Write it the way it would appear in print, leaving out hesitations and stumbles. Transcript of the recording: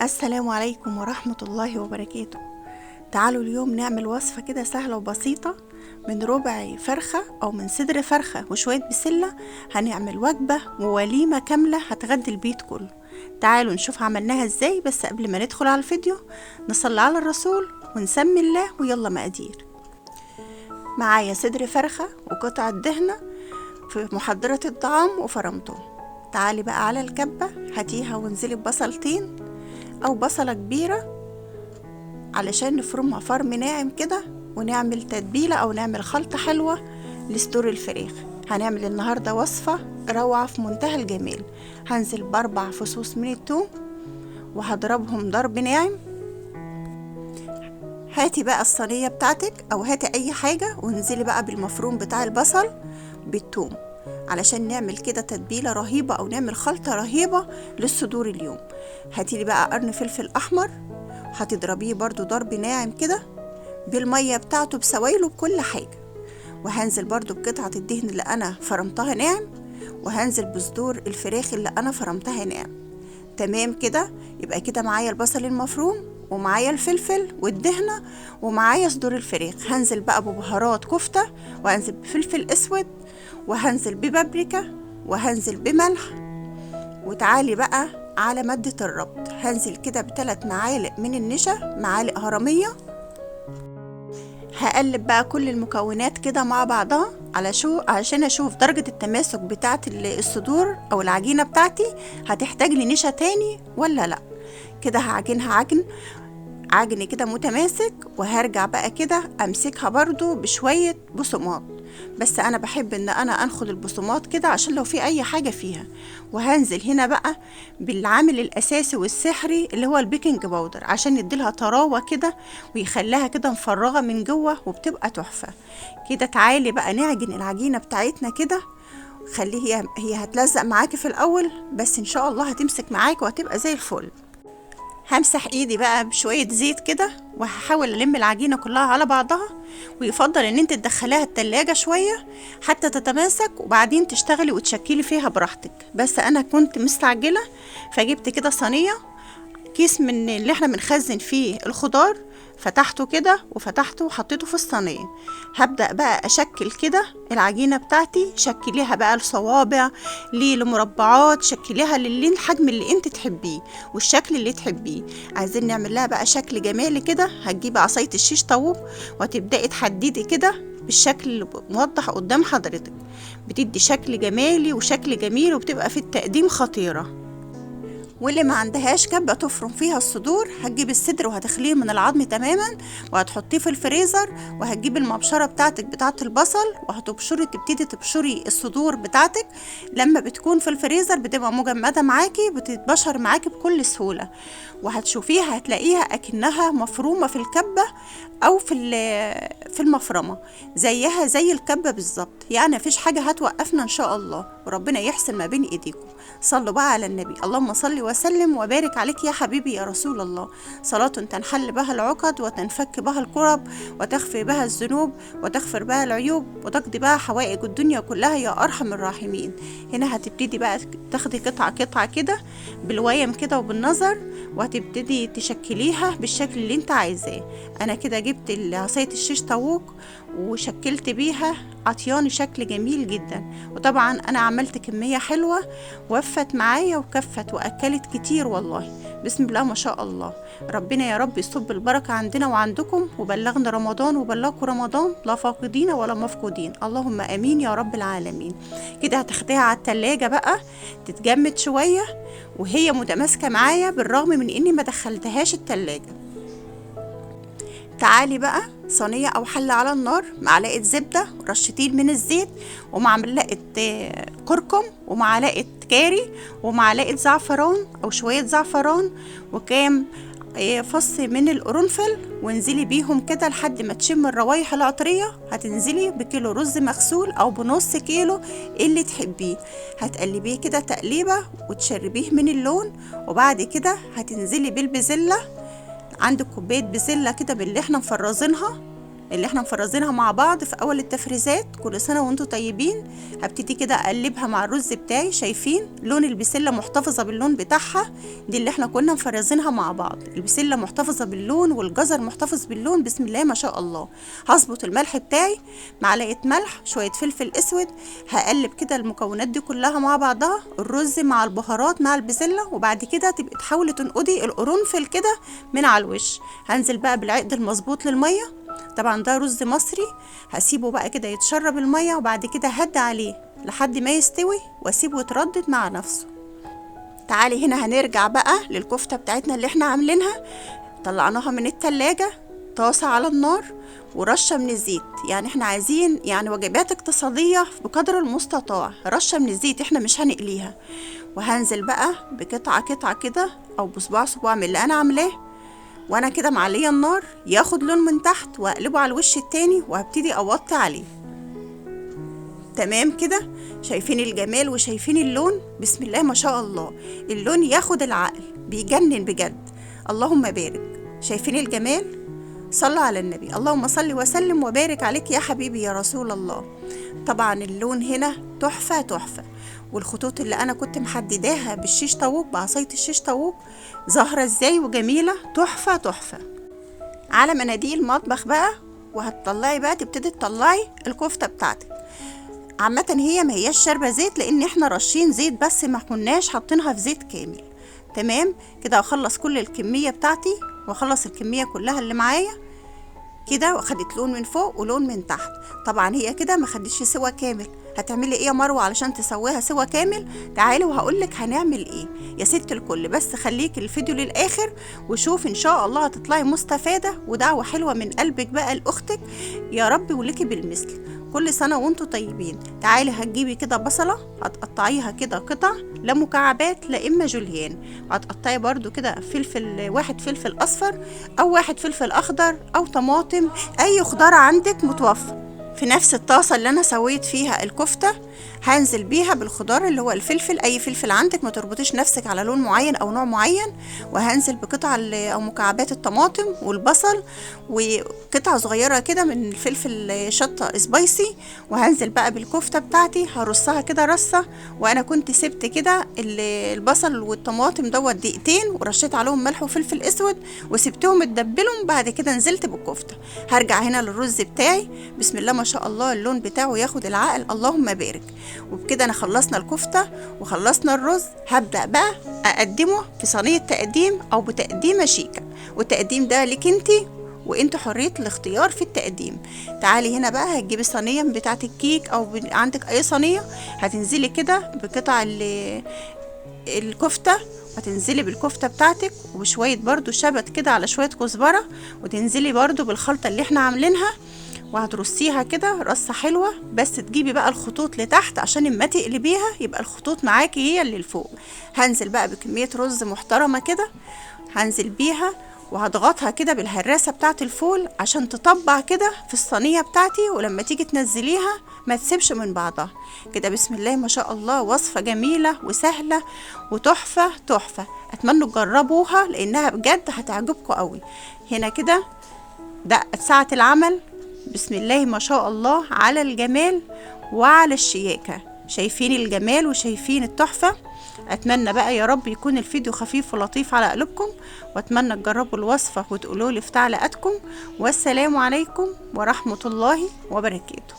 السلام عليكم ورحمة الله وبركاته. تعالوا اليوم نعمل وصفة كده سهلة وبسيطة من ربع فرخة أو من صدر فرخة وشوية بسلة. هنعمل وجبة ووليمة كاملة هتغدي البيت كله. تعالوا نشوف عملناها ازاي، بس قبل ما ندخل على الفيديو نصلي على الرسول ونسمي الله ويلا مقادير. معايا صدر فرخة وقطعة دهنة في محضرة الطعام وفرمتهم. تعالي بقى على الكبة هاتيها وانزلي ببصلتين او بصلة كبيرة علشان نفرمها فرم ناعم كده، ونعمل تتبيلة او نعمل خلطة حلوة لصدور الفراخ. هنعمل النهاردة وصفة روعة في منتهى الجمال. هنزل ب4 فصوص من الثوم وهضربهم ضرب ناعم. هاتي بقى الصينية بتاعتك او هاتي اي حاجة وانزلي بقى بالمفروم بتاع البصل بالثوم علشان نعمل كده تتبيلة رهيبة او نعمل خلطة رهيبة للصدور اليوم. هاتي لي بقى قرن فلفل احمر هتضربيه برضو ضرب ناعم كده بالمية بتاعته بسوائله بكل حاجة، وهنزل برضو بقطعة الدهن اللي انا فرمتها ناعم، وهنزل بصدور الفراخ اللي انا فرمتها ناعم. تمام كده، يبقى كده معايا البصل المفروم ومعايا الفلفل والدهنة ومعايا صدور الفراخ. هنزل بقى ببهارات كفتة، وهنزل بفلفل اسود، وهنزل ببابريكا، وهنزل بملح. وتعالي بقى على مادة الربط، هنزل كده ب3 معالق من النشا، معالق هرمية. هقلب بقى كل المكونات كده مع بعضها علشان اشوف درجة التماسك بتاعة الصدور او العجينة بتاعتي هتحتاج لي نشا تاني ولا لا. كده هعجنها عجن كده متماسك، وهرجع بقى كده امسكها برضو بشوية بصمات، بس انا بحب ان انا انخد البصمات كده عشان لو في اي حاجة فيها. وهنزل هنا بقى بالعامل الاساسي والسحري اللي هو البيكنج باودر عشان يديلها طراوة كده ويخليها كده مفرغة من جوه وبتبقى تحفة كده. تعالي بقى نعجن العجينة بتاعتنا كده، خليه هي هتلزق معاكي في الاول، بس ان شاء الله هتمسك معاكي وهتبقى زي الفل. همسح ايدي بقى بشوية زيت كده وهحاول الم العجينة كلها على بعضها، ويفضل ان انت تدخليها التلاجة شوية حتى تتماسك وبعدين تشتغلي وتشكلي فيها براحتك. بس انا كنت مستعجلة فجبت كده صينية كيس من اللي احنا بنخزن فيه الخضار، فتحته كده وفتحته وحطيته في الصينية. هبدأ بقى أشكل كده العجينة بتاعتي، شكليها بقى لصوابع لمربعات، شكليها الحجم اللي انت تحبيه والشكل اللي تحبيه. عايزين نعمل لها بقى شكل جمالي كده، هتجيبي عصاية الشيش طاووق وتبدأي تحددي كده بالشكل اللي موضح قدام حضرتك، بتدي شكل جمالي وشكل جميل وبتبقى في التقديم خطيرة. واللي ما عندهاش كبة تفرم فيها الصدور، هتجيب الصدر وهتخليه من العظم تماما وهتحطيه في الفريزر، وهتجيب المبشرة بتاعتك بتاعة البصل تبتدي تبشري الصدور بتاعتك. لما بتكون في الفريزر بتبقى مجمدة معاكي، بتتبشر معاكي بكل سهولة، وهتشوفيها هتلاقيها اكنها مفرومة في الكبة او في المفرمة، زيها زي الكبة بالظبط. يعني مفيش حاجة هتوقفنا ان شاء الله، وربنا يحسن ما بين ايديكم. صلوا بقى على النبي، اللهم صل وسلم وبارك عليك يا حبيبي يا رسول الله. صلاة تنحل بها العقد وتنفك بها الكرب وتخفي بها الذنوب وتغفر بها العيوب وتقضي بها حوائج الدنيا كلها يا ارحم الراحمين. هنا هتبتدي بقى تاخدي قطعة كده بالويم كده وبالنظر، وهتبتدي تشكليها بالشكل اللي انت عايزاه. انا كده جبت عصاية الشيش طاووق وشكلت بيها عطياني شكل جميل جدا، وطبعا انا عملت كمية حلوة وفت معايا وكفت واكلت كتير والله. بسم الله ما شاء الله. ربنا يا رب يصب البركة عندنا وعندكم، وبلغنا رمضان وبلغكم رمضان لا فاقدين ولا مفقودين، اللهم امين يا رب العالمين. كده هتاخديها على التلاجة بقى تتجمد شوية وهي متماسكة معايا بالرغم من اني ما دخلتهاش التلاجة. تعالي بقى صينية او حلة على النار، معلقة زبدة ورشتين من الزيت ومعلقة كركم ومعلقة كاري ومعلقة زعفران او شوية زعفران وكام فص من القرنفل، وانزلي بيهم كده لحد ما تشم الروايح العطرية. هتنزلي بكيلو رز مغسول او بنص كيلو اللي تحبيه، هتقلبيه كده تقليبة وتشربيه من اللون. وبعد كده هتنزلي بالبزلة، عندك كوباية بسلة كده باللي احنا مفرزينها اللي احنا مفرزينها مع بعض في اول التفريزات. كل سنه وانتم طيبين. هبتدي كده اقلبها مع الرز بتاعي. شايفين لون البسله محتفظه باللون بتاعها، دي اللي احنا كنا مفرزينها مع بعض. البسله محتفظه باللون والجزر محتفظ باللون، بسم الله ما شاء الله. هظبط الملح بتاعي، معلقه ملح، شويه فلفل اسود. هقلب كده المكونات دي كلها مع بعضها، الرز مع البهارات مع البسله، وبعد كده تبقي تحاولي تنقضي القرنفل كده من على الوش. هنزل بقى بالعقد المظبوط للميه، طبعا ده رز مصري. هسيبه بقى كده يتشرب الميه، وبعد كده هدي عليه لحد ما يستوي واسيبه يتردد مع نفسه. تعالي هنا هنرجع بقى للكفته بتاعتنا اللي احنا عاملينها. طلعناها من التلاجة، طاسه على النار ورشه من الزيت. يعني احنا عايزين يعني وجبات اقتصاديه بقدر المستطاع. رشه من الزيت، احنا مش هنقليها. وهنزل بقى بقطعه قطعه كده او بصباع صباع من اللي انا عاملاه، وانا كده معليه النار ياخد لون من تحت، واقلبه على الوش التاني، وهبتدي اوطي عليه. تمام كده. شايفين الجمال وشايفين اللون؟ بسم الله ما شاء الله. اللون ياخد العقل، بيجنن بجد. اللهم بارك. شايفين الجمال؟ صلوا على النبي. اللهم صل وسلم وبارك عليك يا حبيبي يا رسول الله. طبعا اللون هنا تحفة تحفة. والخطوط اللي انا كنت محدداها بالشيش طاووق، بعصاية الشيش طاووق، ظاهرة ازاي وجميلة، تحفة تحفة. على مناديل المطبخ بقى، وهتطلعي بقى تبتدي تطلعي الكفتة بتاعتك. عامة هي ما هياش شاربة زيت، لان احنا رشين زيت بس، ما كناش حاطينها في زيت كامل. تمام كده. هخلص كل الكمية بتاعتي، واخلص الكمية كلها اللي معايا كده، واخدت لون من فوق ولون من تحت. طبعا هي كده ما خدتش سوا كامل. هتعملي ايه يا مروه علشان تسويها سوا كامل؟ تعالي وهقولك هنعمل ايه يا ست الكل. بس خليك الفيديو للاخر وشوف، ان شاء الله هتطلعي مستفاده. ودعوه حلوه من قلبك بقى لاختك، يا رب ولك بالمثل. كل سنه وانتم طيبين. تعالي هتجيبي كده بصله، هتقطعيها كده قطع، لا مكعبات لا اما جوليان. هتقطعي برضو كده فلفل، واحد فلفل اصفر او واحد فلفل اخضر او طماطم، اي خضار عندك متوفر. في نفس الطاسه اللي انا سويت فيها الكفته هنزل بيها بالخضار اللي هو الفلفل، اي فلفل عندك، ما تربطيش نفسك على لون معين او نوع معين. وهنزل بقطع او مكعبات الطماطم والبصل، وقطعه صغيره كده من الفلفل شطه سبايسي. وهنزل بقى بالكفته بتاعتي، هرصها كده رصه. وانا كنت سبت كده البصل والطماطم دوت دقيقتين، ورشيت عليهم ملح وفلفل اسود وسبتهم اتدبلهم. بعد كده نزلت بالكفته. هرجع هنا للرز بتاعي. بسم الله ما شاء الله، اللون بتاعه ياخد العقل، اللهم بارك. وبكده انا خلصنا الكفته وخلصنا الرز. هبدا بقى اقدمه في صينيه تقديم او بتقديمه شيكه، والتقديم ده ليك انتي، وانت حريه الاختيار في التقديم. تعالي هنا بقى هتجيبي الصينيه بتاعه الكيك او عندك اي صينيه، هتنزلي كده بقطع الكفته، هتنزلي بالكفته بتاعتك وشويه برضو شبت كده على شويه كزبره، وتنزلي برضو بالخلطه اللي احنا عاملينها، وهترصيها كده رصه حلوه. بس تجيبي بقى الخطوط لتحت عشان اما تقلبيها يبقى الخطوط معاكي هي اللي لفوق. هنزل بقى بكميه رز محترمه كده، هنزل بيها وهضغطها كده بالهراسه بتاعه الفول عشان تطبع كده في الصينيه بتاعتي، ولما تيجي تنزليها ما تسيبش من بعضها كده. بسم الله ما شاء الله، وصفه جميله وسهله وتحفه تحفه. اتمنى تجربوها لانها بجد هتعجبكم قوي. هنا كده دقت ساعه العمل. بسم الله ما شاء الله على الجمال وعلى الشياكة. شايفين الجمال وشايفين التحفة. اتمنى بقى يا رب يكون الفيديو خفيف ولطيف على قلوبكم، واتمنى تجربوا الوصفة وتقولوا لي في تعليقاتكم. والسلام عليكم ورحمة الله وبركاته.